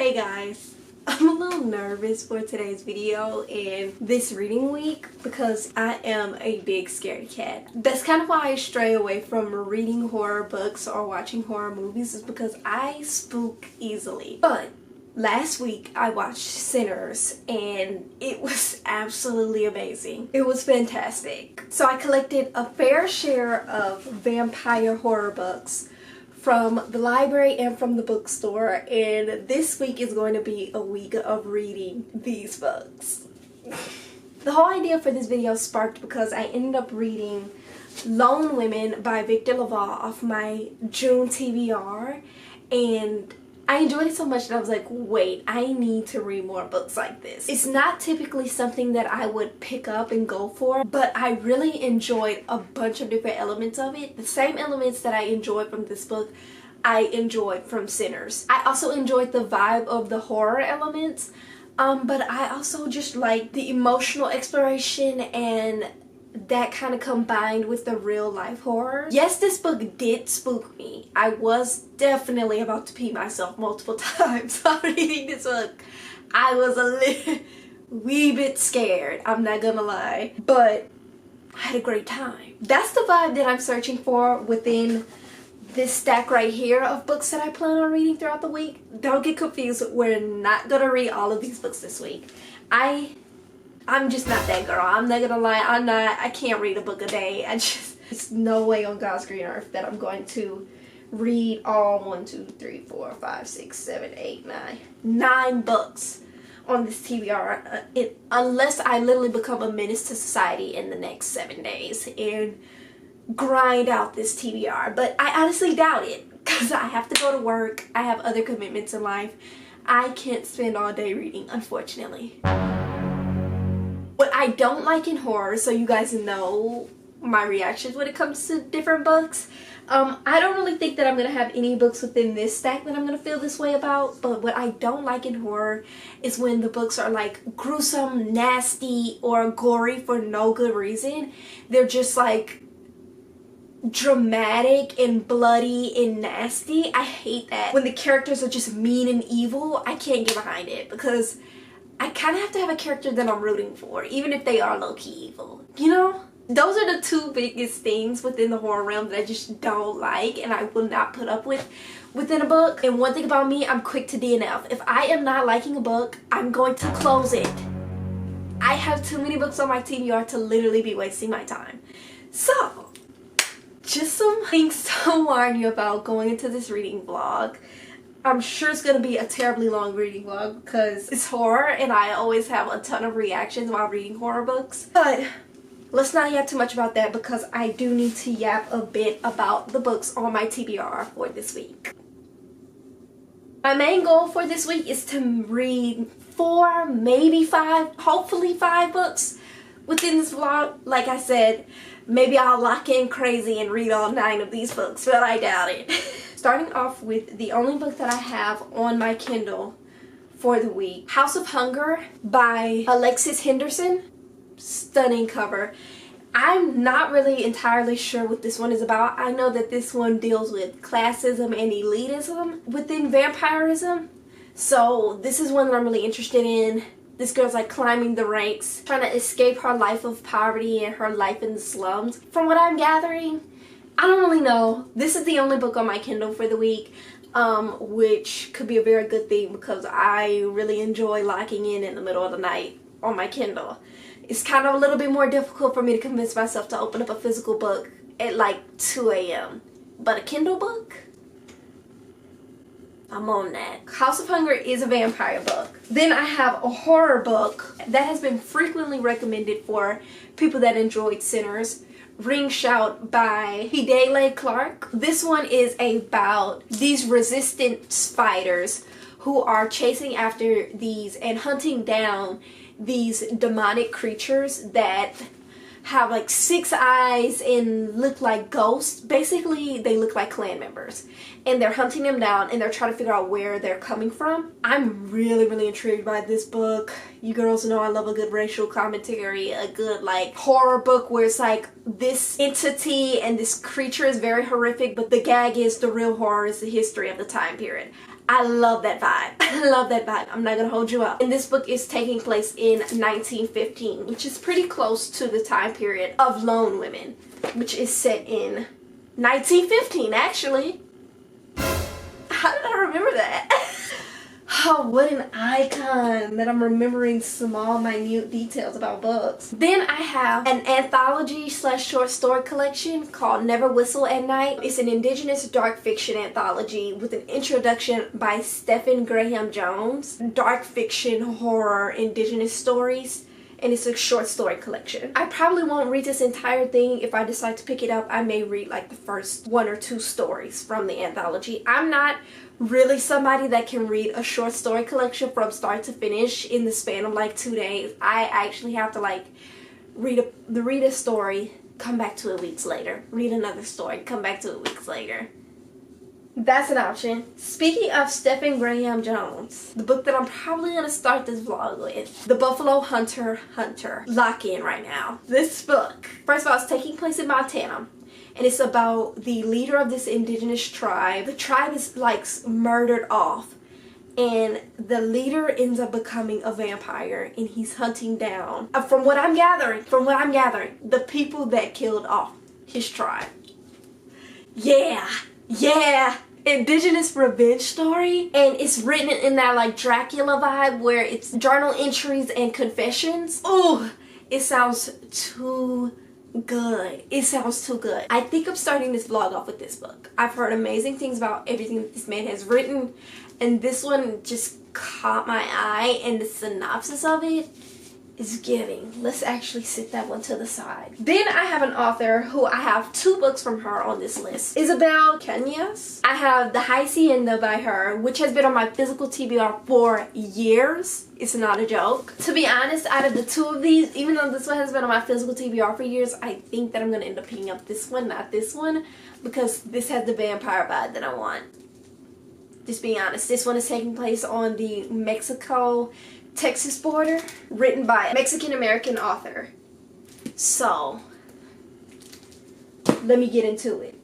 Hey guys, I'm a little nervous for today's video and this reading week because I am a big scaredy cat. That's kind of why I stray away from reading horror books or watching horror movies, is because I spook easily. But last week I watched Sinners and it was absolutely amazing. It was fantastic. So I collected a fair share of vampire horror books from the library and from the bookstore, and this week is going to be a week of reading these books. The whole idea for this video sparked because I ended up reading Lone Women by Victor Laval off my June TBR, and I enjoyed it so much that I was like, wait, I need to read more books like this. It's not typically something that I would pick up and go for, but I really enjoyed a bunch of different elements of it. The same elements that I enjoyed from this book, I enjoyed from Sinners. I also enjoyed the vibe of the horror elements, but I also just like the emotional exploration and that kind of combined with the real life horror. Yes, this book did spook me. I was definitely about to pee myself multiple times while reading this book. I was a wee bit scared, I'm not gonna lie, but I had a great time. That's the vibe that I'm searching for within this stack right here of books that I plan on reading throughout the week. Don't get confused, we're not gonna read all of these books this week. I'm just not that girl. I'm not gonna lie, I can't read a book a day. It's no way on God's green earth that I'm going to read all 9 books on this TBR, unless I literally become a menace to society in the next 7 days and grind out this TBR. But I honestly doubt it, because I have to go to work, I have other commitments in life. I can't spend all day reading, unfortunately. What I don't like in horror, so you guys know my reactions when it comes to different books, I don't really think that I'm going to have any books within this stack that I'm going to feel this way about, but what I don't like in horror is when the books are like gruesome, nasty, or gory for no good reason. They're just like dramatic and bloody and nasty. I hate that. When the characters are just mean and evil, I can't get behind it, because I kind of have to have a character that I'm rooting for, even if they are low-key evil. You know? Those are the two biggest things within the horror realm that I just don't like and I will not put up with within a book. And one thing about me, I'm quick to DNF. If I am not liking a book, I'm going to close it. I have too many books on my TBR to literally be wasting my time. So, just some things to warn you about going into this reading vlog. I'm sure it's going to be a terribly long reading vlog because it's horror and I always have a ton of reactions while reading horror books. But let's not yap too much about that, because I do need to yap a bit about the books on my TBR for this week. My main goal for this week is to read 4, maybe 5, hopefully 5 books within this vlog. Like I said, maybe I'll lock in crazy and read all 9 of these books, but I doubt it. Starting off with the only book that I have on my Kindle for the week, House of Hunger by Alexis Henderson. Stunning cover. I'm not really entirely sure what this one is about. I know that this one deals with classism and elitism within vampirism. So this is one that I'm really interested in. This girl's like climbing the ranks, trying to escape her life of poverty and her life in the slums. From what I'm gathering, I don't really know. This is the only book on my Kindle for the week, which could be a very good thing because I really enjoy locking in the middle of the night on my Kindle. It's kind of a little bit more difficult for me to convince myself to open up a physical book at like 2 a.m. But a Kindle book? I'm on that. House of Hunger is a vampire book. Then I have a horror book that has been frequently recommended for people that enjoyed Sinners. Ringshout by Djèlí Clark. This one is about these resistance fighters who are chasing after these and hunting down these demonic creatures that have like 6 eyes and look like ghosts. Basically, they look like clan members. And they're hunting them down and they're trying to figure out where they're coming from. I'm really, really intrigued by this book. You girls know I love a good racial commentary, a good like horror book where it's like this entity and this creature is very horrific, but the gag is the real horror is the history of the time period. I love that vibe. I love that vibe. I'm not gonna hold you up. And this book is taking place in 1915, which is pretty close to the time period of Lone Women, which is set in 1915 actually. How did I remember that? Oh, what an icon that I'm remembering small, minute details about books. Then I have an anthology slash short story collection called Never Whistle at Night. It's an indigenous dark fiction anthology with an introduction by Stephen Graham Jones. Dark fiction, horror, indigenous stories. And it's a short story collection. I probably won't read this entire thing. If I decide to pick it up, I may read like the first 1 or 2 stories from the anthology. I'm not really somebody that can read a short story collection from start to finish in the span of like 2 days. I actually have to like read a story, come back to it weeks later. Read another story, come back to it weeks later. That's an option. Speaking of Stephen Graham Jones, the book that I'm probably going to start this vlog with, The Buffalo Hunter. Lock in right now. This book, first of all, it's taking place in Montana. And it's about the leader of this indigenous tribe. The tribe is like murdered off. And the leader ends up becoming a vampire. And he's hunting down, from what I'm gathering, the people that killed off his tribe. Yeah. Indigenous revenge story, and it's written in that like Dracula vibe where it's journal entries and confessions. Ooh, it sounds too good. It sounds too good. I think I'm starting this vlog off with this book. I've heard amazing things about everything that this man has written, and this one just caught my eye, and the synopsis of it is giving. Let's actually sit that one to the side. Then I have an author who I have 2 books from her on this list. Isabel Cañas. I have The Hacienda by her, which has been on my physical TBR for years. It's not a joke. To be honest, out of the 2 of these, even though this one has been on my physical TBR for years, I think that I'm going to end up picking up this one, not this one, because this has the vampire vibe that I want. Just being honest, this one is taking place on the Mexico-Texas border, written by a Mexican-American author. So, let me get into it.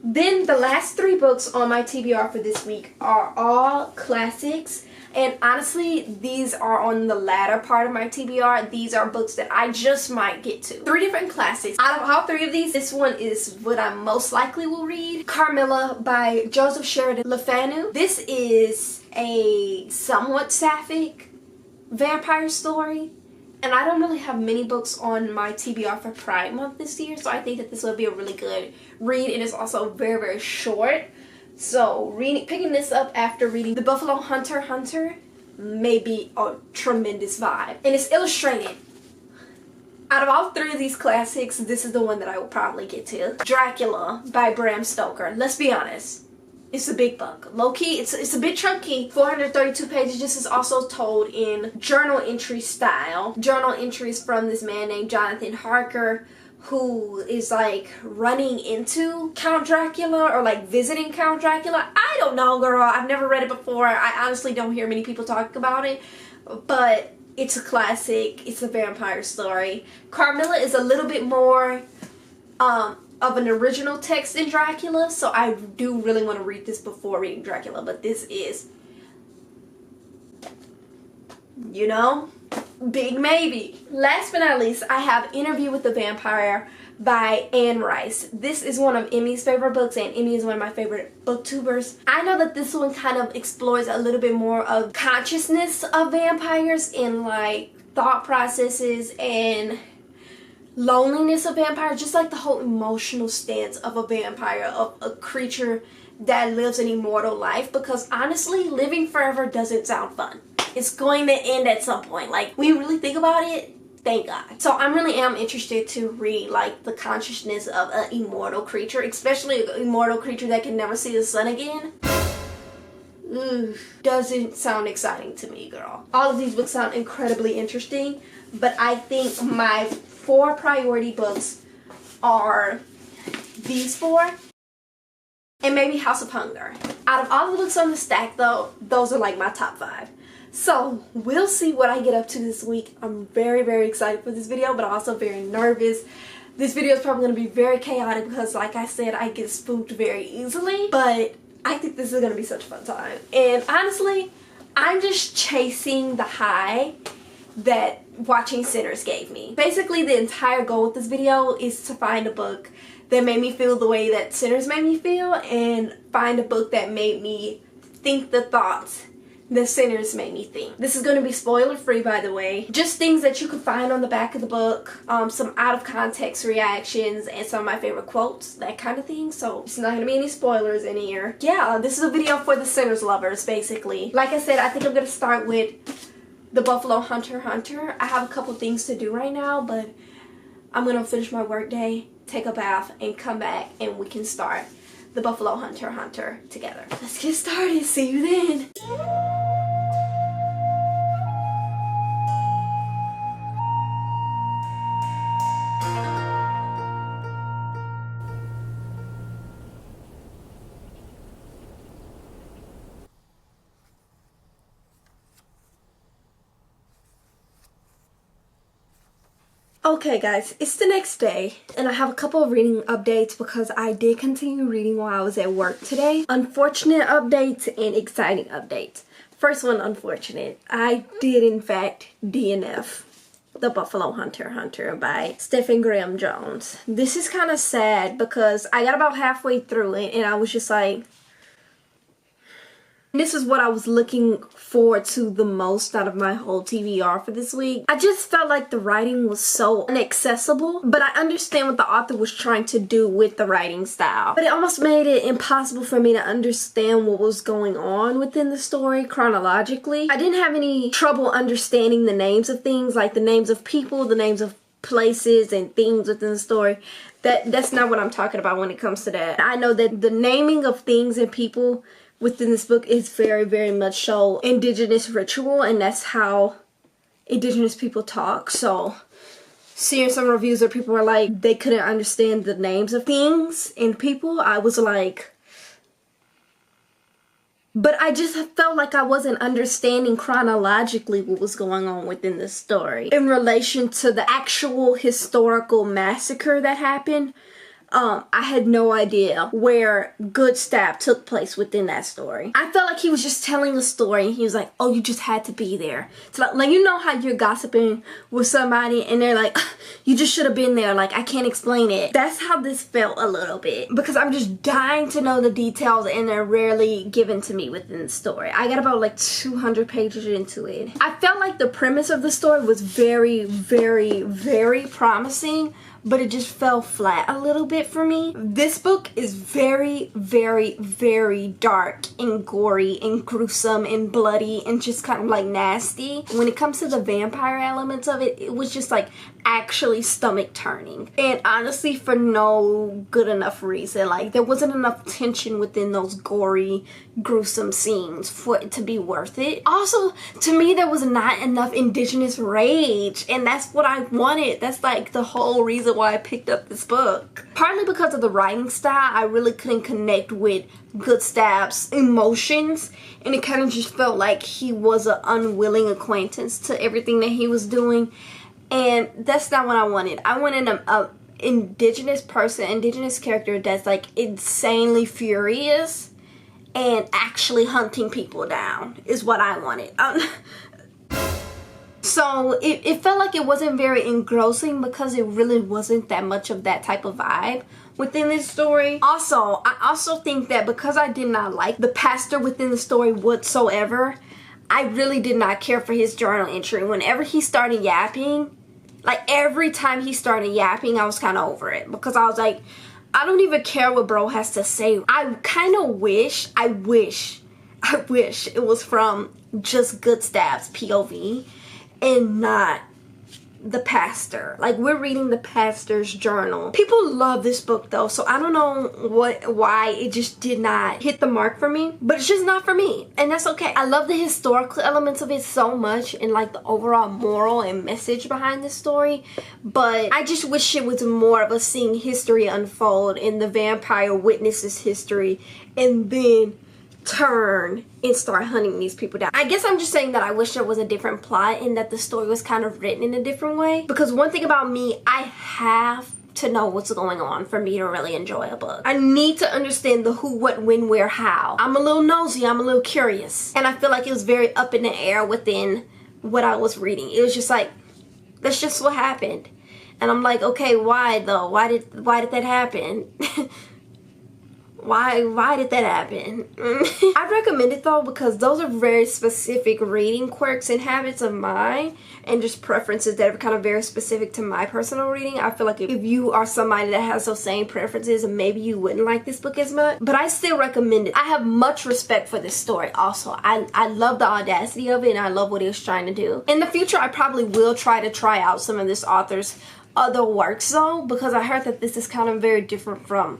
Then the last 3 books on my TBR for this week are all classics. And honestly, these are on the latter part of my TBR. These are books that I just might get to. 3 different classics. Out of all 3 of these, this one is what I most likely will read. Carmilla by Joseph Sheridan Fanu. This is a somewhat sapphic vampire story. And I don't really have many books on my TBR for Pride Month this year. So I think that this will be a really good read. And it's also very, very short. So picking this up after reading The Buffalo Hunter may be a tremendous vibe. And it's illustrated. Out of all 3 of these classics, this is the one that I will probably get to. Dracula by Bram Stoker. Let's be honest. It's a big book. Low-key, it's a bit chunky. 432 pages. This is also told in journal entry style. Journal entries from this man named Jonathan Harker, who is like running into Count Dracula or like visiting Count Dracula. I don't know, girl. I've never read it before. I honestly don't hear many people talk about it. But it's a classic. It's a vampire story. Carmilla is a little bit more of an original text than Dracula. So I do really want to read this before reading Dracula. But this is, you know, big maybe. Last but not least, I have Interview with the Vampire by Anne Rice. This is one of Emmy's favorite books, and Emmy is one of my favorite booktubers. I know that this one kind of explores a little bit more of consciousness of vampires and like thought processes and loneliness of vampires, just like the whole emotional stance of a vampire, of a creature that lives an immortal life, because honestly, living forever doesn't sound fun. It's going to end at some point. Like, when you really think about it, thank God. So I really am interested to read like the consciousness of an immortal creature, especially an immortal creature that can never see the sun again. Doesn't sound exciting to me, girl. All of these books sound incredibly interesting, but I think my 4 priority books are these 4 and maybe House of Hunger. Out of all the books on the stack though, those are like my top 5. So we'll see what I get up to this week. I'm very, very excited for this video, but also very nervous. This video is probably going to be very chaotic because, like I said, I get spooked very easily. But I think this is going to be such a fun time. And honestly, I'm just chasing the high that watching Sinners gave me. Basically, the entire goal with this video is to find a book that made me feel the way that Sinners made me feel, and find a book that made me think the thoughts that Sinners made me think. This is going to be spoiler free, by the way. Just things that you can find on the back of the book, some out of context reactions, and some of my favorite quotes, that kind of thing. So it's not going to be any spoilers in here. Yeah, this is a video for the Sinners lovers, basically. Like I said, I think I'm going to start with the Buffalo Hunter Hunter. I have a couple things to do right now, but I'm going to finish my work day, take a bath, and come back and we can start the Buffalo Hunter Hunter together. Let's get started. See you then. Okay guys, it's the next day and I have a couple of reading updates because I did continue reading while I was at work today. Unfortunate updates and exciting updates. First one, unfortunate. I did in fact DNF The Buffalo Hunter Hunter by Stephen Graham Jones. This is kind of sad because I got about halfway through it and I was just like, this is what I was looking forward to the most out of my whole TBR for this week. I just felt like the writing was so inaccessible, but I understand what the author was trying to do with the writing style. But it almost made it impossible for me to understand what was going on within the story chronologically. I didn't have any trouble understanding the names of things, like the names of people, the names of places and things within the story. That's not what I'm talking about when it comes to that. I know that the naming of things and people within this book is very, very much so indigenous ritual, and that's how indigenous people talk. So seeing some reviews where people were like they couldn't understand the names of things and people, I was like, but I just felt like I wasn't understanding chronologically what was going on within the story in relation to the actual historical massacre that happened. I had no idea where Good Stab took place within that story. I felt like he was just telling a story and he was like, oh, you just had to be there. So like you know how you're gossiping with somebody and they're like, you just should have been there, like I can't explain it. That's how this felt a little bit, because I'm just dying to know the details and they're rarely given to me within the story. I got about like 200 pages into it. I felt like the premise of the story was very, very, very promising, but it just fell flat a little bit for me. This book is very, very, very dark and gory and gruesome and bloody and just kind of like nasty. When it comes to the vampire elements of it, it was just like actually stomach turning. And honestly, for no good enough reason. Like there wasn't enough tension within those gory, gruesome scenes for it to be worth it. Also, to me, there was not enough indigenous rage, and that's what I wanted. That's like the whole reason why I picked up this book. Partly because of the writing style, I really couldn't connect with Good Stab's emotions, and it kind of just felt like he was an unwilling acquaintance to everything that he was doing, and that's not what I wanted. I wanted a indigenous person, indigenous character that's like insanely furious and actually hunting people down is what I wanted. So it felt like it wasn't very engrossing because it really wasn't that much of that type of vibe within this story. Also, I also think that because I did not like the pastor within the story whatsoever, I really did not care for his journal entry. Whenever he started yapping, like every time he started yapping, I was kind of over it because I was like, I don't even care what bro has to say. I kind of wish it was from just Good Stab's POV and not the pastor. Like, we're reading the pastor's journal. People love this book though, so I don't know why it just did not hit the mark for me, but it's just not for me, and that's okay. I love the historical elements of it so much and like the overall moral and message behind the story, but I just wish it was more of a seeing history unfold and the vampire witnesses history and then turn and start hunting these people down. I guess I'm just saying that I wish there was a different plot and that the story was kind of written in a different way. Because one thing about me, I have to know what's going on for me to really enjoy a book. I need to understand the who, what, when, where, how. I'm a little nosy, I'm a little curious. And I feel like it was very up in the air within what I was reading. It was just like, that's just what happened. And I'm like, okay, why though? Why did that happen? Why did that happen? I recommend it though because those are very specific reading quirks and habits of mine and just preferences that are kind of very specific to my personal reading. I feel like if you are somebody that has those same preferences, maybe you wouldn't like this book as much, but I still recommend it. I have much respect for this story also. I love the audacity of it and I love what he was trying to do. In the future, I probably will try out some of this author's other works though, because I heard that this is kind of very different from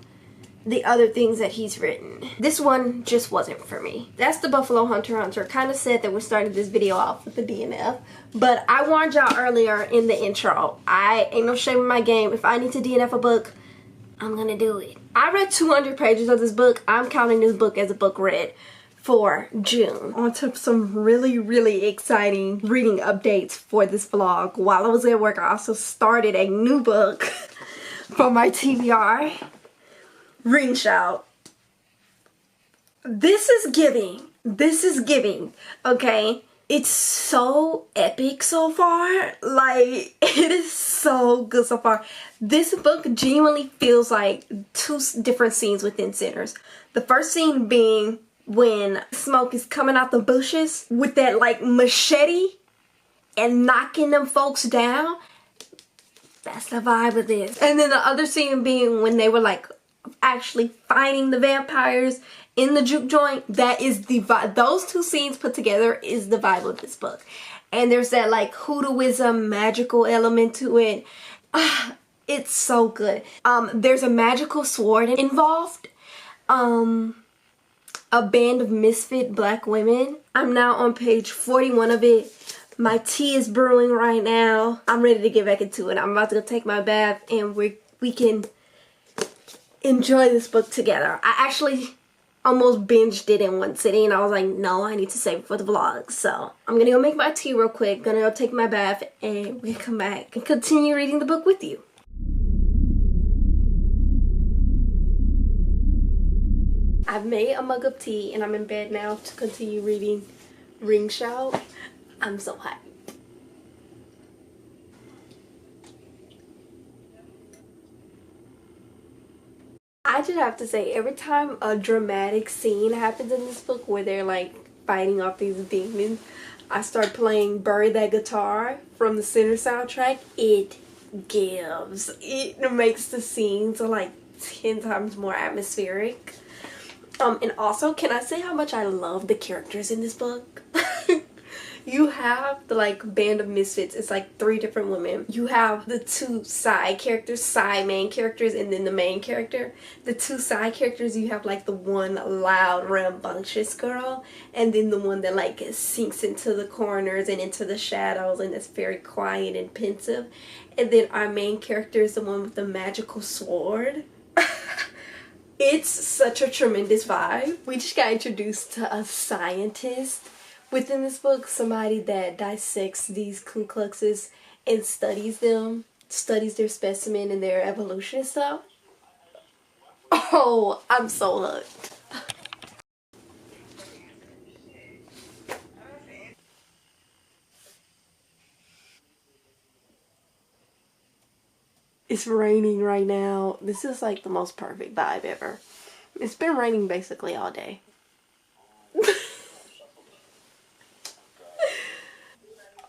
the other things that he's written. This one just wasn't for me. That's the Buffalo Hunter Hunter. Kind of sad that we're starting this video off with the DNF, but I warned y'all earlier in the intro. I ain't no shame in my game. If I need to DNF a book, I'm gonna do it. I read 200 pages of this book. I'm counting this book as a book read for June. On to some really exciting reading updates for this vlog. While I was at work, I also started a new book for my TBR. Ringshout. This is giving, okay? It's so epic so far. Like, it is so good so far. This book genuinely feels like two different scenes within Sinners. The first scene being when Smoke is coming out the bushes with that like machete and knocking them folks down. That's the vibe of this. And then the other scene being when they were like actually fighting the vampires in the juke joint. That is the vibe. Those two scenes put together is the vibe of this book. And there's that like hoodooism magical element to it. It's so good. There's a magical sword involved. A band of misfit black women. I'm now on page 41 of it. My tea is brewing right now. I'm ready to get back into it. I'm about to go take my bath and we can enjoy this book together. I actually almost binged it in one sitting and I was like, no, I need to save it for the vlog. So I'm gonna go make my tea real quick, gonna go take my bath, and we can come back and continue reading the book with you. I've made a mug of tea and I'm in bed now to continue reading Ringshout. I'm so hyped. I just have to say, every time a dramatic scene happens in this book where they're like fighting off these demons, I start playing Bury That Guitar from the Sinner soundtrack. It gives. It makes the scenes like 10 times more atmospheric. And also, can I say how much I love the characters in this book? You have the like band of misfits. It's like 3 different women. You have the 2 side characters, side main characters, and then the main character. The 2 side characters, you have like the one loud, rambunctious girl, and then the one that like sinks into the corners and into the shadows and is very quiet and pensive. And then our main character is the one with the magical sword. It's such a tremendous vibe. We just got introduced to a scientist within this book, somebody that dissects these Ku Kluxes and studies them, studies their specimen and their evolution and stuff. Oh, I'm so hooked. It's raining right now. This is like the most perfect vibe ever. It's been raining basically all day.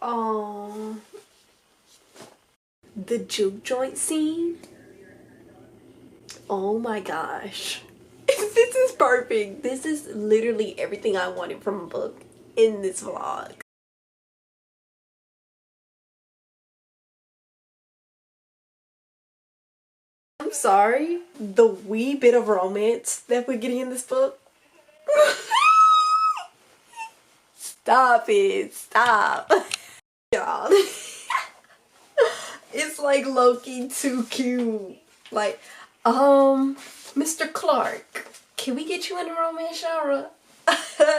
Oh, the juke joint scene. Oh my gosh. This is perfect. This is literally everything I wanted from a book in this vlog. I'm sorry, the wee bit of romance that we're getting in this book. Stop it. Stop. Y'all. It's like low-key too cute. Like, Mr. Clark, can we get you in the romance genre?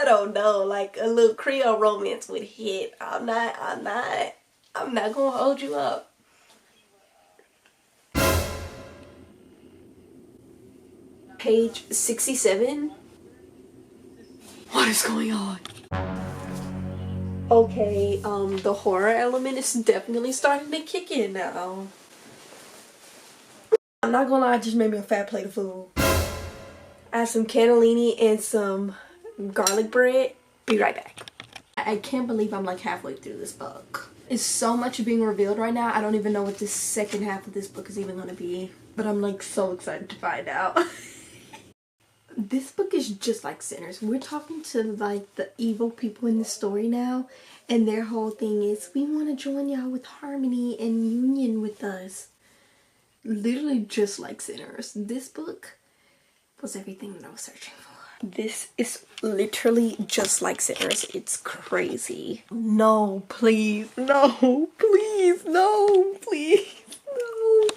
don't know, like a little Creole romance would hit. I'm not gonna hold you up. Page 67. What is going on? Okay, the horror element is definitely starting to kick in now. I'm not gonna lie, it just made me a fat plate of food. I have some cannellini and some garlic bread. Be right back. I can't believe I'm like halfway through this book. It's so much being revealed right now. I don't even know what the second half of this book is even gonna be. But I'm like so excited to find out. This book is just like Sinners. We're talking to like the evil people in the story now, and their whole thing is, we want to join y'all with harmony and union with us. Literally just like Sinners. This book was everything that I was searching for. This is literally just like Sinners. It's crazy. No, please. No, please. No, please. No.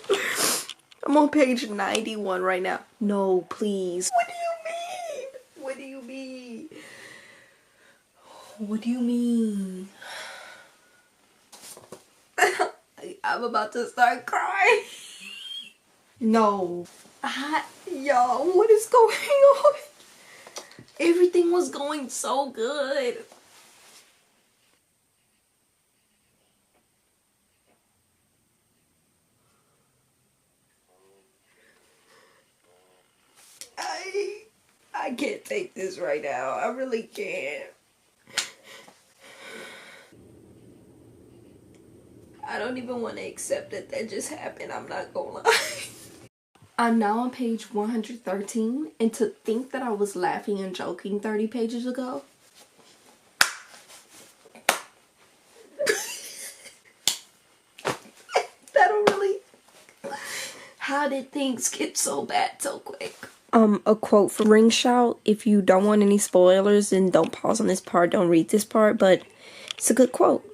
I'm on page 91 right now. No, please. What do you mean? What do you mean? What do you mean? I'm about to start crying. No. Y'all, what is going on? Everything was going so good. I can't take this right now. I really can't. I don't even want to accept that that just happened. I'm not gonna lie. I'm now on page 113, and to think that I was laughing and joking 30 pages ago. That don't really... How did things get so bad so quick? A quote from Ringshout. If you don't want any spoilers, then don't pause on this part, don't read this part, but it's a good quote.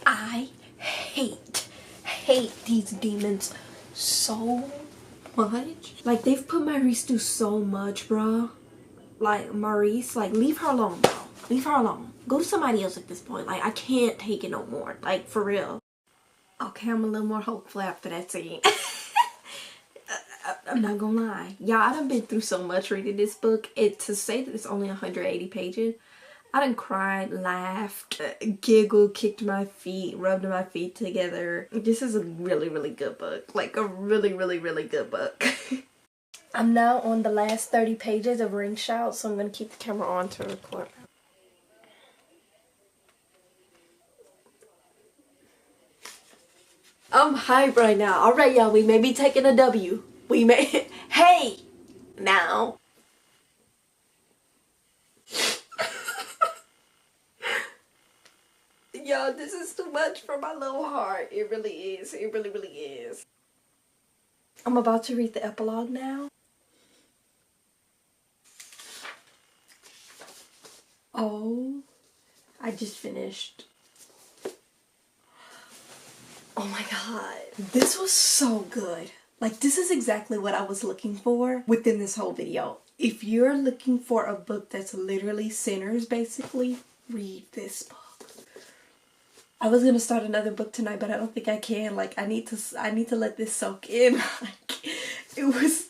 I hate these demons so much. Like, they've put Maurice through so much, bro. Like, Maurice, like, leave her alone, bro. Leave her alone. Go to somebody else at this point. Like, I can't take it no more. Like, for real. Okay, I'm a little more hopeful after that scene. I'm not gonna lie. Y'all, I done been through so much reading this book. To say that it's only 180 pages, I done cried, laughed, giggled, kicked my feet, rubbed my feet together. This is a really, really good book. Like, a really, really, really good book. I'm now on the last 30 pages of Ringshout, so I'm gonna keep the camera on to record. I'm hyped right now. Alright, y'all, we may be taking a W. We may... Hey! Now. Y'all, this is too much for my little heart. It really is. It really, really is. I'm about to read the epilogue now. Oh, I just finished. Oh my god, this was so good. Like, this is exactly what I was looking for within this whole video. If you're looking for a book that's literally Sinners, basically, read this book. I was gonna start another book tonight, but I don't think I can. Like, I need to let this soak in. Like,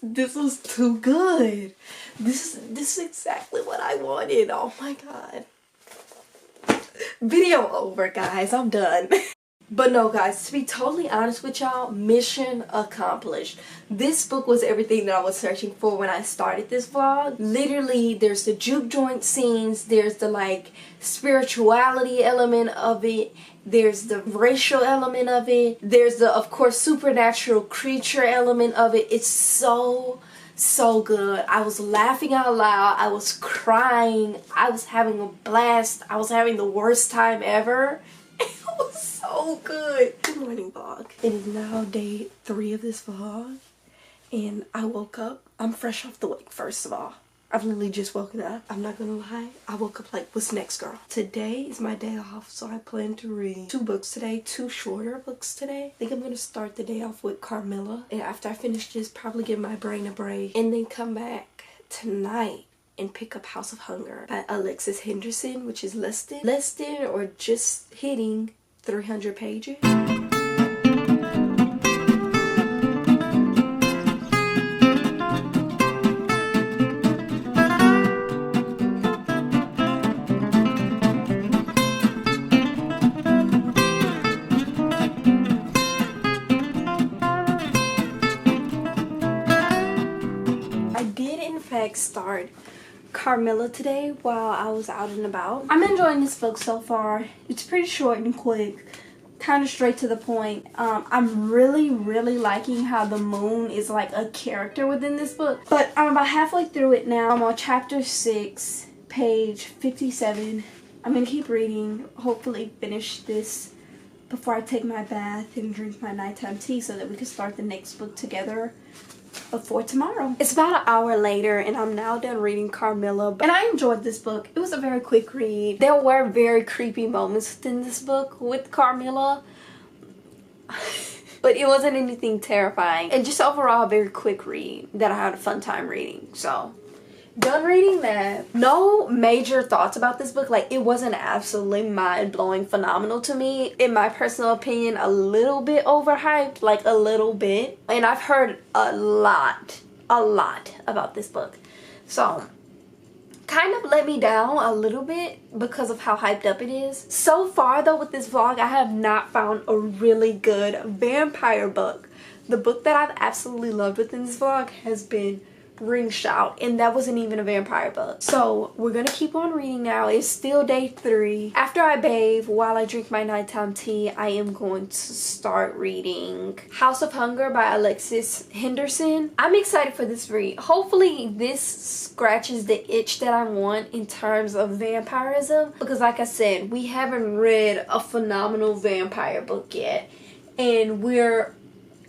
this was too good. This is exactly what I wanted. Oh my god. Video over, guys. I'm done. But no, guys, to be totally honest with y'all, mission accomplished. This book was everything that I was searching for when I started this vlog. Literally, there's the juke joint scenes, there's the like spirituality element of it, there's the racial element of it, there's the, of course, supernatural creature element of it. It's so good. I was laughing out loud, I was crying, I was having a blast, I was having the worst time ever. It was so good. Good morning, vlog. It is now day 3 of this vlog, and I woke up. I'm fresh off the wake, first of all. I've literally just woken up. I'm not gonna lie. I woke up like, what's next, girl? Today is my day off, so I plan to read 2 books today, 2 shorter books today. I think I'm gonna start the day off with Carmilla. And after I finish this, probably give my brain a break. And then come back tonight and pick up House of Hunger by Alexis Henderson, which is less than or just hitting 300 pages. Start Carmilla today while I was out and about. I'm enjoying this book so far. It's pretty short and quick, kind of straight to the point. I'm really liking how the moon is like a character within this book. But I'm about halfway through it now. I'm on chapter 6, page 57. I'm gonna keep reading, hopefully finish this before I take my bath and drink my nighttime tea so that we can start the next book together before tomorrow. It's about an hour later and I'm now done reading Carmilla, and I enjoyed this book. It was a very quick read. There were very creepy moments within this book with Carmilla, but it wasn't anything terrifying, and just overall a very quick read that I had a fun time reading. So done reading that. No major thoughts about this book. Like, it wasn't absolutely mind-blowing phenomenal to me. In my personal opinion, a little bit overhyped, like a little bit. And I've heard a lot about this book. So kind of let me down a little bit because of how hyped up it is. So far though with this vlog, I have not found a really good vampire book. The book that I've absolutely loved within this vlog has been Ringshout, and that wasn't even a vampire book. So we're gonna keep on reading now. It's still day 3. After I bathe, while I drink my nighttime tea, I am going to start reading House of Hunger by Alexis Henderson. I'm excited for this read. Hopefully this scratches the itch that I want in terms of vampirism, because like I said, we haven't read a phenomenal vampire book yet, and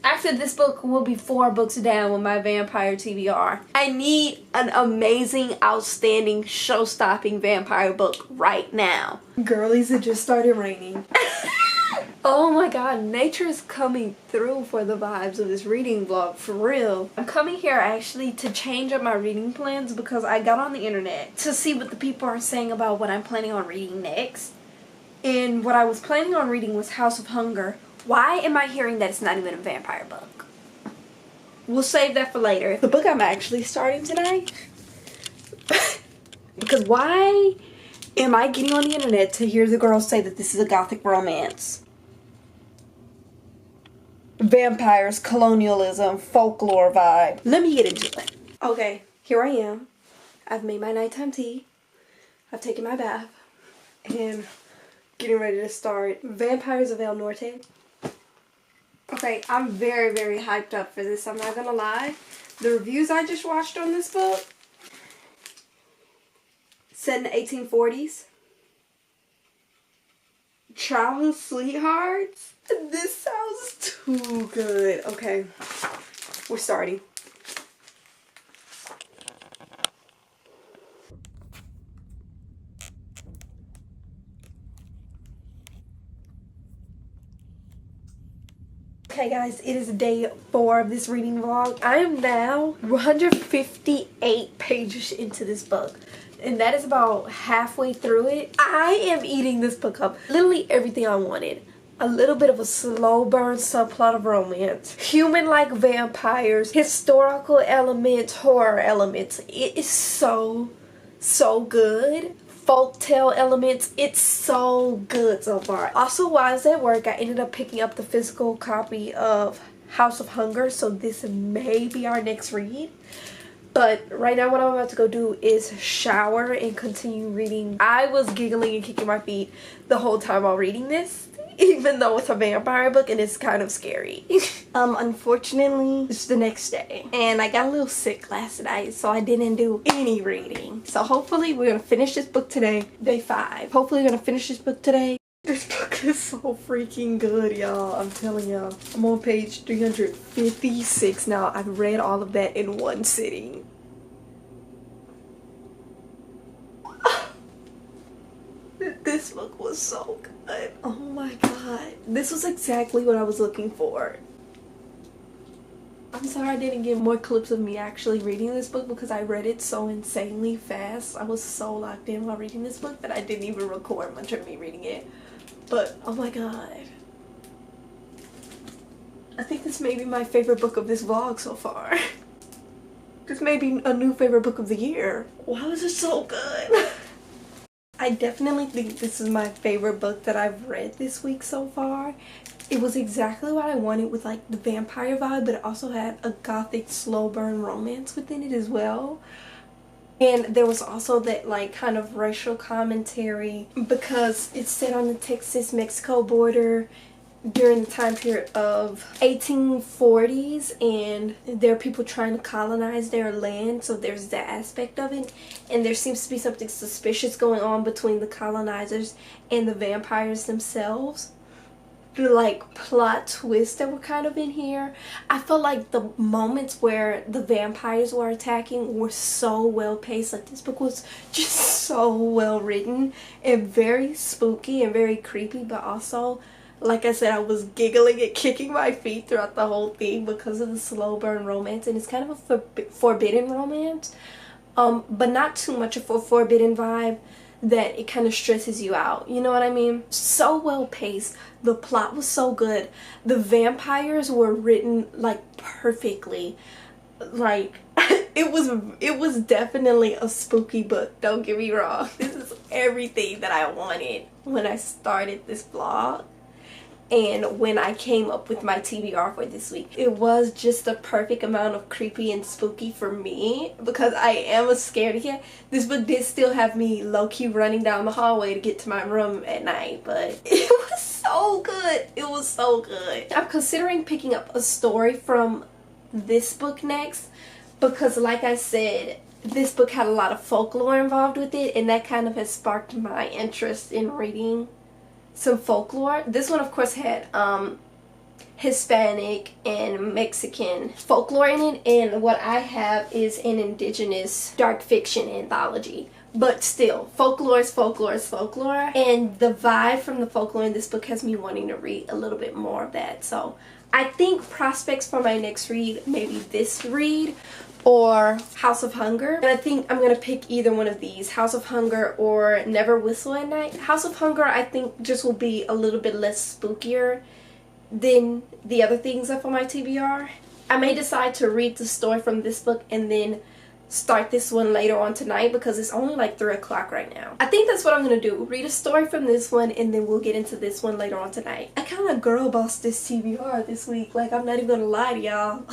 after this book, we'll be 4 books down with my vampire TBR. I need an amazing, outstanding, show-stopping vampire book right now. Girlies, it just started raining. Oh my god, nature is coming through for the vibes of this reading vlog, for real. I'm coming here actually to change up my reading plans because I got on the internet to see what the people are saying about what I'm planning on reading next. And what I was planning on reading was House of Hunger. Why am I hearing that it's not even a vampire book? We'll save that for later. The book I'm actually starting tonight, because why am I getting on the internet to hear the girls say that this is a gothic romance? Vampires, colonialism, folklore vibe. Let me get into it. Okay, here I am. I've made my nighttime tea. I've taken my bath. And getting ready to start Vampires of El Norte. Okay, I'm very hyped up for this, I'm not gonna lie. The reviews I just watched on this book, set in the 1840s, childhood sweethearts. This sounds too good. Okay, we're starting. Okay guys, it is day 4 of this reading vlog. I am now 158 pages into this book, and that is about halfway through it. I am eating this book up. Literally everything I wanted. A little bit of a slow burn subplot of romance, human-like vampires, historical elements, horror elements. It is so good. Folktale elements. It's so good so far. Also, while I was at work, I ended up picking up the physical copy of House of Hunger, so this may be our next read. But right now what I'm about to go do is shower and continue reading. I was giggling and kicking my feet the whole time while reading this, even though it's a vampire book and it's kind of scary. Unfortunately, it's the next day and I got a little sick last night, so I didn't do any reading. So hopefully we're gonna finish this book today, day 5. Hopefully we're gonna finish this book today. This book is so freaking good, y'all. I'm telling y'all. I'm on page 356 now. I've read all of that in one sitting. This book was so good. Oh my god. This was exactly what I was looking for. I'm sorry I didn't get more clips of me actually reading this book because I read it so insanely fast. I was so locked in while reading this book that I didn't even record much of me reading it. But, oh my god. I think this may be my favorite book of this vlog so far. This may be a new favorite book of the year. Why was it so good? I definitely think this is my favorite book that I've read this week so far. It was exactly what I wanted with like the vampire vibe, but it also had a gothic slow burn romance within it as well. And there was also that like kind of racial commentary because it's set on the Texas-Mexico border during the time period of 1840s, and there are people trying to colonize their land, so there's that aspect of it. And there seems to be something suspicious going on between the colonizers and the vampires themselves. The like plot twists that were kind of in here, I felt like the moments where the vampires were attacking were so well paced. Like this book was just so well written and very spooky and very creepy, but also, like I said, I was giggling and kicking my feet throughout the whole thing because of the slow burn romance. And it's kind of a forbidden romance, but not too much of a forbidden vibe that it kind of stresses you out, you know what I mean? So well paced. The plot was so good. The vampires were written like perfectly. Like it was definitely a spooky book, don't get me wrong. This is everything that I wanted when I started this vlog and when I came up with my TBR for this week. It was just the perfect amount of creepy and spooky for me because I am a scaredy cat. This book did still have me low-key running down the hallway to get to my room at night, but it was so good. It was so good. I'm considering picking up a story from this book next because, like I said, this book had a lot of folklore involved with it, and that kind of has sparked my interest in reading some folklore. This one of course had Hispanic and Mexican folklore in it, and what I have is an indigenous dark fiction anthology. But still, folklore is folklore is folklore, and the vibe from the folklore in this book has me wanting to read a little bit more of that. So I think prospects for my next read, maybe this read or House of Hunger. And I think I'm gonna pick either one of these, House of Hunger or Never Whistle at Night. House of Hunger I think just will be a little bit less spookier than the other things up on my TBR. I may decide to read the story from this book and then start this one later on tonight because it's only like 3 o'clock right now. I think that's what I'm gonna do. Read a story from this one and then we'll get into this one later on tonight. I kind of girl bossed this TBR this week. Like, I'm not even gonna lie to y'all.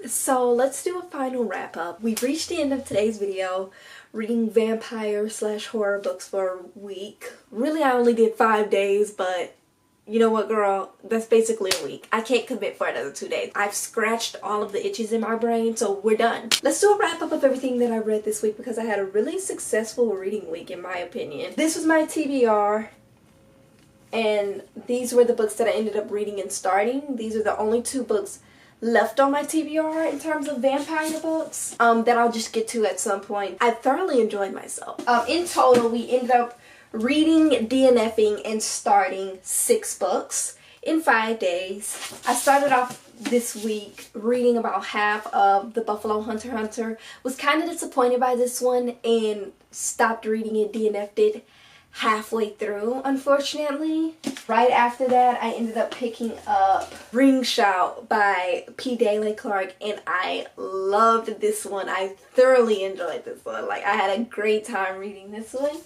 So let's do a final wrap up. We've reached the end of today's video, reading vampire / horror books for a week. Really I only did 5 days, but you know what, girl, that's basically a week. I can't commit for another 2 days. I've scratched all of the itches in my brain, so we're done. Let's do a wrap up of everything that I read this week because I had a really successful reading week in my opinion. This was my TBR. And these were the books that I ended up reading and starting. These are the only 2 books left on my TBR in terms of vampire books that I'll just get to at some point. I thoroughly enjoyed myself. In total, we ended up reading, DNFing, and starting 6 books in 5 days. I started off this week reading about half of The Buffalo Hunter Hunter. Was kind of disappointed by this one and stopped reading it, DNF'd it halfway through, unfortunately. Right after that, I ended up picking up Ringshout by P. Daley Clark, and I loved this one. I thoroughly enjoyed this one. Like, I had a great time reading this one.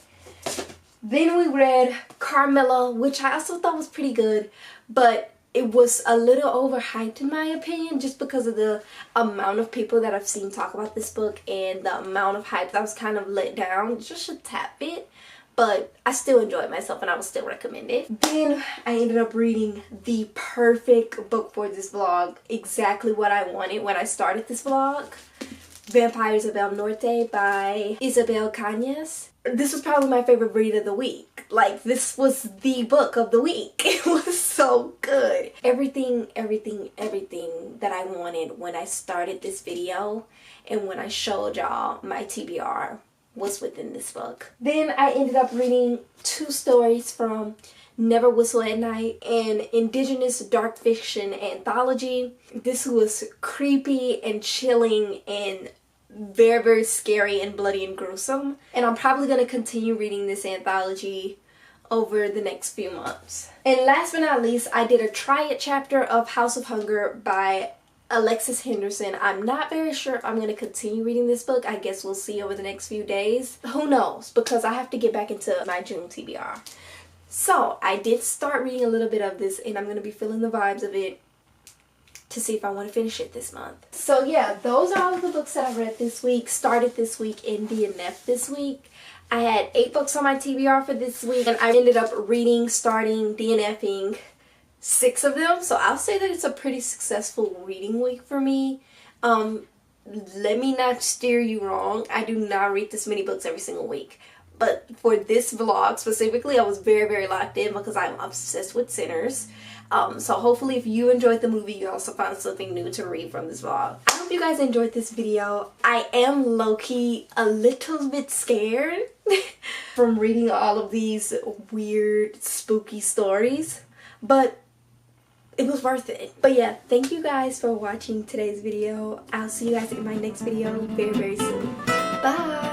Then we read Carmilla, which I also thought was pretty good, but it was a little overhyped in my opinion, just because of the amount of people that I've seen talk about this book and the amount of hype that was kind of let down just a tad bit. But I still enjoyed myself and I would still recommend it. Then I ended up reading the perfect book for this vlog. Exactly what I wanted when I started this vlog. Vampire Isabel Norte by Isabel Cañas. This was probably my favorite read of the week. Like, this was the book of the week. It was so good. Everything that I wanted when I started this video and when I showed y'all my TBR was within this book. Then I ended up reading 2 stories from Never Whistle at Night, an indigenous dark fiction anthology. This was creepy and chilling and very, very scary and bloody and gruesome. And I'm probably going to continue reading this anthology over the next few months. And last but not least, I did a try-it chapter of House of Hunger by Alexis Henderson. I'm not very sure if I'm going to continue reading this book. I guess we'll see over the next few days. Who knows? Because I have to get back into my June TBR. So I did start reading a little bit of this and I'm going to be feeling the vibes of it to see if I want to finish it this month. So yeah, those are all of the books that I read this week, started this week, in DNF this week. I had 8 books on my TBR for this week and I ended up reading, starting, DNFing 6 of them. So I'll say that it's a pretty successful reading week for me. Let me not steer you wrong. I do not read this many books every single week. But for this vlog specifically, I was very, very locked in because I'm obsessed with Sinners. So hopefully if you enjoyed the movie, you also found something new to read from this vlog. I hope you guys enjoyed this video. I am low-key a little bit scared from reading all of these weird, spooky stories. But it was worth it. But yeah, thank you guys for watching today's video. I'll see you guys in my next video very, very soon. Bye!